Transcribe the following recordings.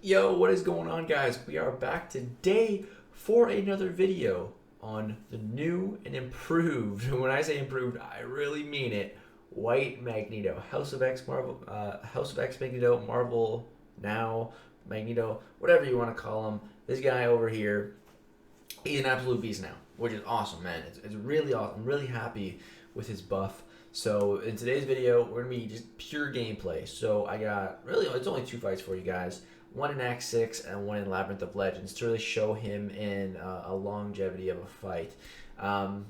Yo, what is going on, guys? We are back today for another video on the new and improved. When I say improved, I really mean it. White Magneto, House of X Magneto, Marvel now Magneto, whatever you want to call him. This guy over here, he's an absolute beast now, which is awesome, man. It's really awesome. I'm really happy with his buff. So in today's video, we're gonna be just pure gameplay. So I got really, it's only two fights for you guys. One in Act 6 and one in Labyrinth of Legends to really show him in a longevity of a fight. The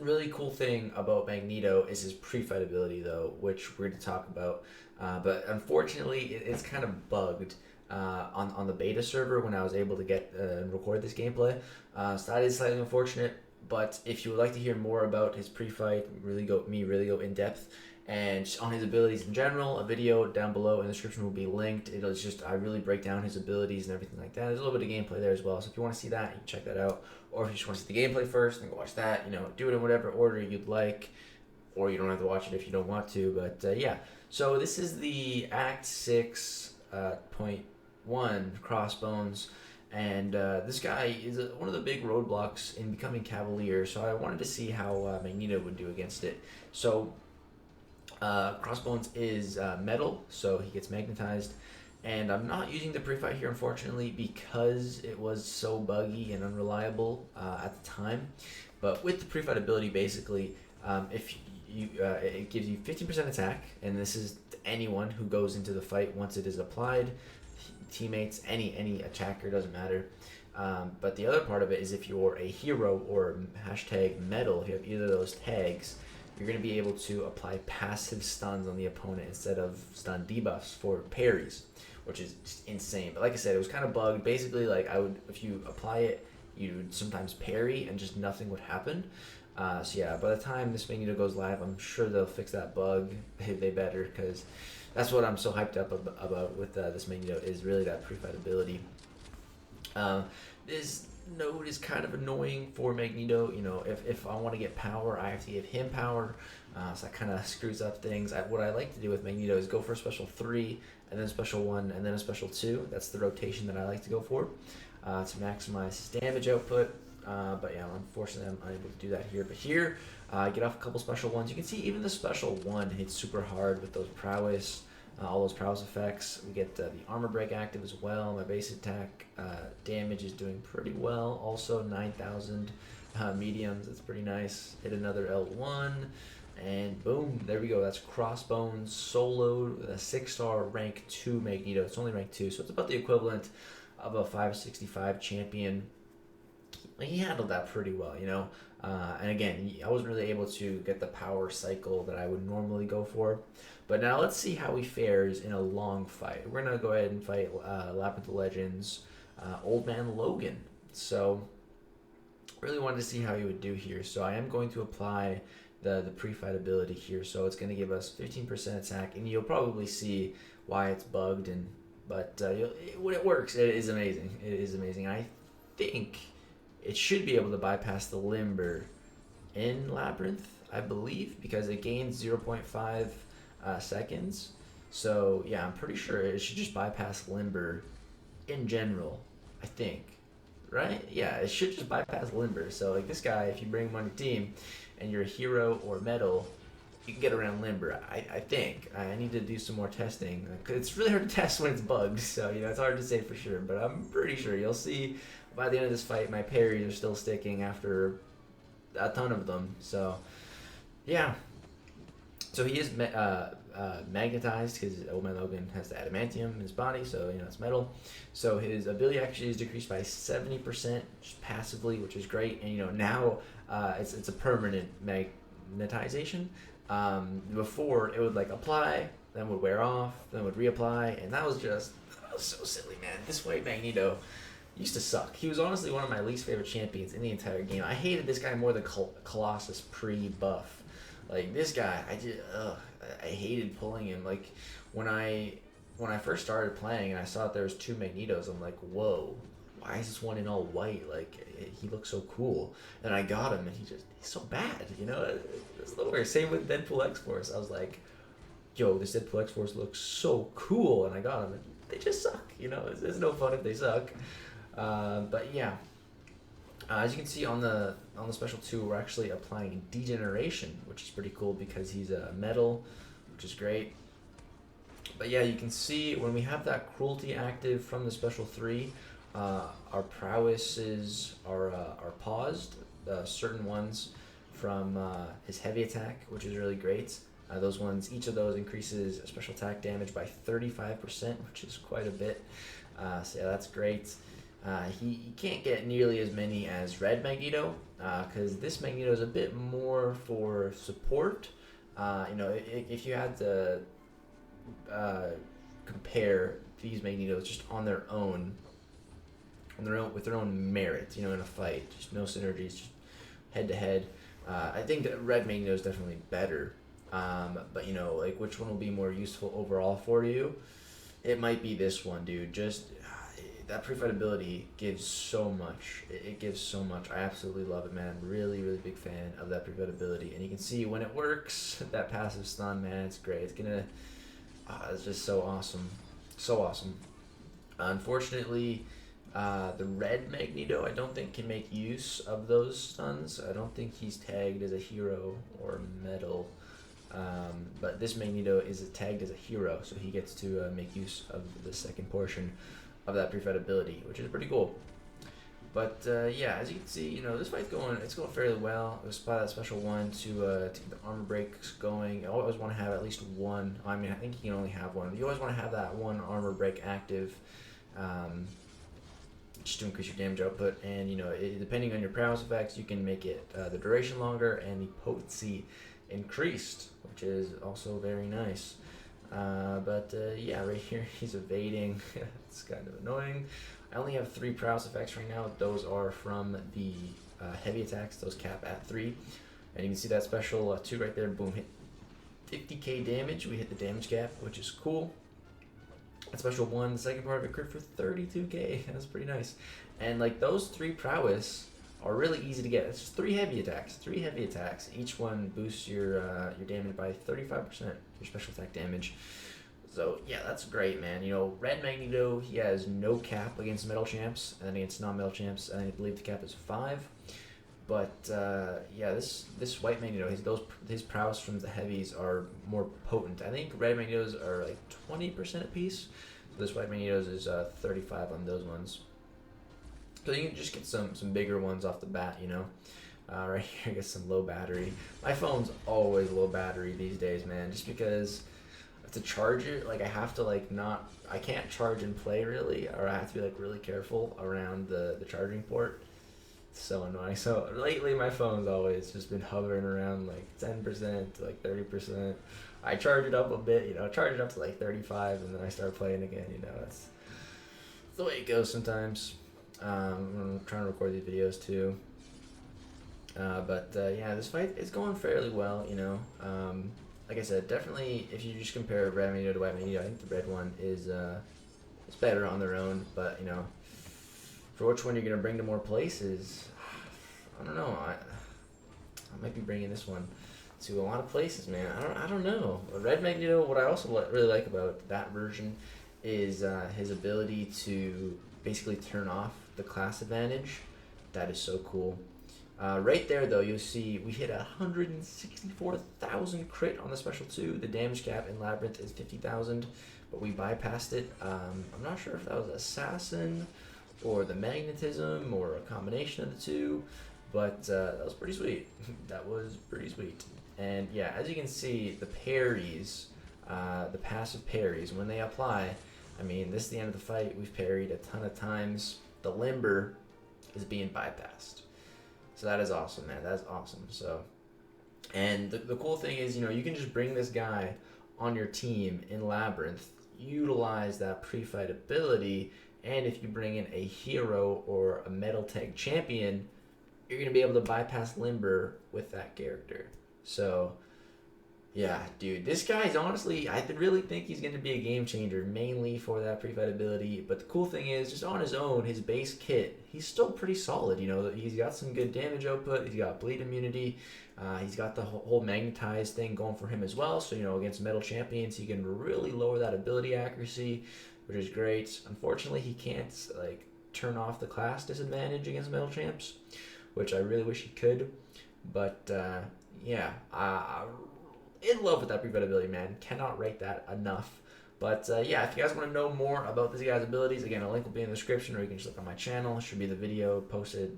really cool thing about Magneto is his pre-fight ability, though, which we're going to talk about. But unfortunately, it's kind of bugged on the beta server when I was able to get and record this gameplay. So that is slightly unfortunate. But if you would like to hear more about his pre-fight, really go in depth, and just on his abilities in general, a video down below in the description will be linked. I really break down his abilities and everything like that. There's a little bit of gameplay there as well. So if you want to see that, you can check that out. Or if you just want to see the gameplay first, then go watch that. Do it in whatever order you'd like, or you don't have to watch it if you don't want to. But yeah, so this is the Act 6.1 Crossbones. And this guy is one of the big roadblocks in becoming Cavalier, so I wanted to see how Magneto would do against it. So Crossbones is metal, so he gets magnetized. And I'm not using the pre-fight here, unfortunately, because it was so buggy and unreliable at the time. But with the pre-fight ability, basically, if it gives you 15% attack, and this is to anyone who goes into the fight once it is applied. Teammates, any attacker, doesn't matter. But the other part of it is if you're a hero or hashtag metal, if you have either of those tags, you're going to be able to apply passive stuns on the opponent instead of stun debuffs for parries, which is just insane. But like I said, it was kind of bugged. Basically, if you apply it, you would sometimes parry and just nothing would happen. So yeah, by the time this Magneto goes live, I'm sure they'll fix that bug. They better, because that's what I'm so hyped up about with this Magneto, is really that pre-fight ability. This node is kind of annoying for Magneto. If I want to get power, I have to give him power. So that kind of screws up things. What I like to do with Magneto is go for a special 3, and then a special 1, and then a special 2. That's the rotation that I like to go for to maximize his damage output. But yeah, unfortunately, I'm unable to do that here. But here, I get off a couple special ones. You can see even the special 1 hits super hard with those prowess, all those prowess effects. We get the armor break active as well. My base attack damage is doing pretty well. Also 9,000 mediums. That's pretty nice. Hit another L1. And boom, there we go. That's Crossbones soloed with a 6-star rank 2 Magneto. It's only rank 2, so it's about the equivalent of a 565 champion. He handled that pretty well, and again, I wasn't really able to get the power cycle that I would normally go for. But now let's see how he fares in a long fight. We're going to go ahead and fight Labyrinth of Legends, Old Man Logan. So really wanted to see how he would do here. So I am going to apply the pre-fight ability here. So it's going to give us 15% attack, and you'll probably see why it's bugged. But when it works, it is amazing. It is amazing. I think it should be able to bypass the Limber in Labyrinth, I believe, because it gains 0.5 seconds. So yeah, I'm pretty sure it should just bypass Limber in general, I think. Right? Yeah, it should just bypass Limber. So like this guy, if you bring him on your team and you're a hero or metal, you can get around Limber. I think. I need to do some more testing. It's really hard to test when it's bugged, so it's hard to say for sure, but I'm pretty sure. You'll see by the end of this fight, my parries are still sticking after a ton of them. So yeah. So he is magnetized because Old Man Logan has the adamantium in his body, so it's metal. So his ability actually is decreased by 70% just passively, which is great. And now it's a permanent magnetization. Before it would apply, then would wear off, then would reapply, and that was so silly, man. This White Magneto used to suck. He was honestly one of my least favorite champions in the entire game. I hated this guy more than Colossus pre-buff. Like this guy, I hated pulling him. Like when I first started playing and I saw that there was 2 Magnetos, I'm like, whoa, why is this one in all white? Like he looks so cool. And I got him, and he's so bad. It's a little weird. Same with Deadpool X-Force. I was like, yo, this Deadpool X-Force looks so cool, and I got him. And they just suck. It's no fun if they suck. But yeah, as you can see on the special 2, we're actually applying degeneration, which is pretty cool because he's a metal, which is great. But yeah, you can see when we have that cruelty active from the special 3, our prowesses are paused. Certain ones from his heavy attack, which is really great. Those ones, each of those increases special attack damage by 35%, which is quite a bit. So yeah, that's great. He can't get nearly as many as Red Magneto, because this Magneto is a bit more for support. If you had to compare these Magnetos just on their own with their own merit, in a fight, just no synergies, just head to head. I think that Red Magneto is definitely better. But which one will be more useful overall for you? It might be this one, dude. Just that pre-fight ability gives so much. It gives so much. I absolutely love it, man. Really, really big fan of that pre-fight ability. And you can see when it works, that passive stun, man, it's great. It's just so awesome. So awesome. Unfortunately, the Red Magneto, I don't think can make use of those stuns. I don't think he's tagged as a hero or metal. But this Magneto is tagged as a hero, so he gets to make use of the second portion of that pre-fight ability, which is pretty cool. But yeah, as you can see, this fight's going fairly well. Let's apply that special 1 to get the armor breaks going. I always want to have at least one. I mean, I think you can only have one. But you always want to have that one armor break active, just to increase your damage output. And depending on your prowess effects, you can make it the duration longer and the potency increased, which is also very nice. But yeah, right here he's evading. It's kind of annoying. I only have 3 prowess effects right now. Those are from the heavy attacks. Those cap at 3. And you can see that special 2 right there. Boom, hit 50k damage. We hit the damage cap, which is cool. That special 1, the second part of it, crit for 32k. That's pretty nice. And those 3 prowess are really easy to get. It's just 3 heavy attacks. 3 heavy attacks. Each one boosts your damage by 35%. Your special attack damage. So yeah, that's great, man. Red Magneto, he has no cap against metal champs, and then against non-metal champs, I believe the cap is 5. But yeah, this White Magneto, his prowess from the heavies are more potent. I think Red Magnetos are 20% apiece. So this White Magnetos is 35 on those ones. So you can just get some bigger ones off the bat, right here, I guess some low battery. My phone's always low battery these days, man, just because to charge it, I have to I can't charge and play really, or I have to be really careful around the charging port. It's so annoying. So lately my phone's always just been hovering around 10% to 30%. I charge it up a bit, charge it up to 35, and then I start playing again. That's the way it goes sometimes. I'm trying to record these videos too. But yeah, this fight is going fairly well, like I said, definitely if you just compare Red Magneto to White Magneto, I think the red one is better on their own. But for which one you're gonna bring to more places, I don't know. I might be bringing this one to a lot of places, man. I don't know. Red Magneto, what I also really like about that version is his ability to basically turn off the class advantage. That is so cool. Right there, though, you'll see we hit 164,000 crit on the special 2. The damage cap in Labyrinth is 50,000, but we bypassed it. I'm not sure if that was Assassin or the Magnetism or a combination of the two, but that was pretty sweet. That was pretty sweet. And yeah, as you can see, the parries, the passive parries, when they apply, this is the end of the fight. We've parried a ton of times. The limber is being bypassed. So that is awesome, man. That's awesome. So, and the cool thing is, you can just bring this guy on your team in Labyrinth, utilize that pre-fight ability, and if you bring in a hero or a metal tag champion, you're going to be able to bypass limber with that character. So, yeah, dude, this guy's honestly, I really think he's going to be a game changer, mainly for that pre-fight ability. But the cool thing is, just on his own, his base kit, he's still pretty solid. He's got some good damage output. He's got bleed immunity. He's got the whole magnetized thing going for him as well. So, against metal champions, he can really lower that ability accuracy. which is great. Unfortunately, he can't like turn off the class disadvantage against metal champs, which I really wish he could. But yeah, in love with that brief ability, man. Cannot rate that enough. But yeah, if you guys want to know more about this guy's abilities, again, a link will be in the description, or you can just look on my channel. It should be the video posted,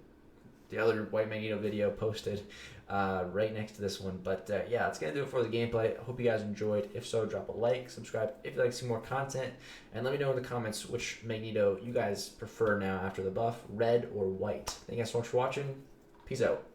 the other White Magneto video posted right next to this one. But yeah, that's going to do it for the gameplay. I hope you guys enjoyed. If so, drop a like, subscribe if you'd like to see more content, and let me know in the comments which Magneto you guys prefer now after the buff, red or white. Thank you guys so much for watching. Peace out.